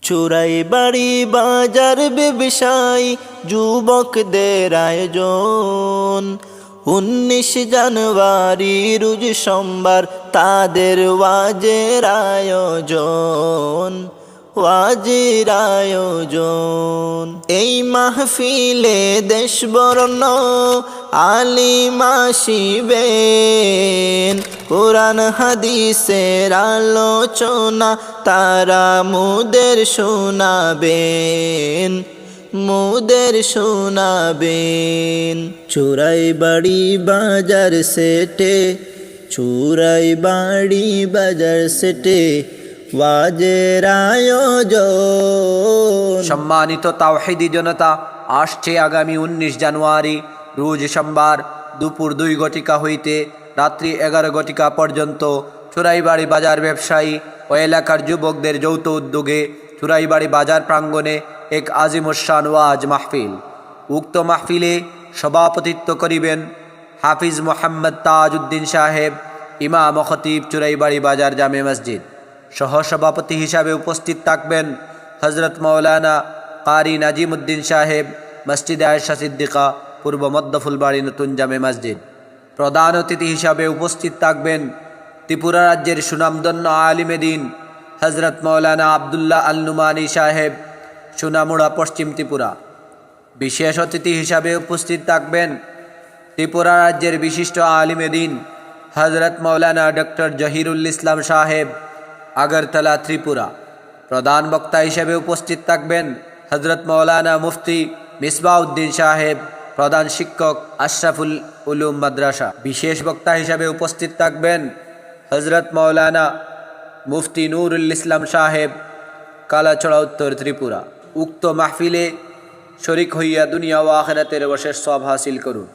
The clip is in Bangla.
চোরাই বাড়ি বাজার ব্যবসায়ী যুবকদের আয়োজন 19 জানুয়ারি রোজ সোমবার তাদের ওয়াজের আয়োজন এই মাহফিলে দেশ বরণ আলিম আসিবেন কোরআন হাদিসের আলোচনা তারা মুদের শোনাবেন চোরাই বাড়ি বাজার সেটে ওয়াজের আয়োজন। সম্মানিত তাওহীদি জনতা, আসছে আগামী 19 জানুয়ারি রোজ সোমবার দুপুর 2 ঘটিকা হইতে রাত্রি 11 ঘটিকা পর্যন্ত চোরাইবাড়ি বাজার ব্যবসায়ী ও এলাকার যুবকদের যৌথ উদ্যোগে চোরাইবাড়ি বাজার প্রাঙ্গণে এক আজিমুশান ওয়াজ মাহফিল। উক্ত মাহফিলে সভাপতিত্ব করিবেন হাফিজ মোহাম্মদ তাজউদ্দিন সাহেব, ইমাম ও খতিব চোরাইবাড়ি বাজার জামে মসজিদ। সহসভাপতি হিসাবে উপস্থিত থাকবেন হজরত মৌলানা কারি নাজিমুদ্দিন সাহেব, মসজিদে আয়েশা সিদ্দিকা, পূর্ব মধ্যফুলবাড়ি নতুন জামে মসজিদ। প্রধান অতিথি হিসাবে উপস্থিত থাকবেন ত্রিপুরা রাজ্যের সুনামধন্য আলিমে দ্বীন হজরত মৌলানা আবদুল্লাহ আল নুমানি সাহেব, সোনামুড়া, পশ্চিম ত্রিপুরা। বিশেষ অতিথি হিসাবে উপস্থিত থাকবেন ত্রিপুরা রাজ্যের বিশিষ্ট আলিমে দ্বীন হজরত মৌলানা ডক্টর জহিরুল ইসলাম সাহেব, আগরতলা, ত্রিপুরা। প্রধান বক্তা হিসেবে উপস্থিত থাকবেন হজরত মৌলানা মুফতি মিসবাউদ্দিন সাহেব, প্রধান শিক্ষক, আশরাফুল উলুম মাদ্রাসা। বিশেষ বক্তা হিসেবে উপস্থিত থাকবেন হজরত মৌলানা মুফতি নুরুল ইসলাম সাহেব, কালাছড়া, উত্তর ত্রিপুরা। উক্ত মাহফিলে শরিক হইয়া দুনিয়া ও আখিরাতের অশেষ সওয়াব হাসিল করুন।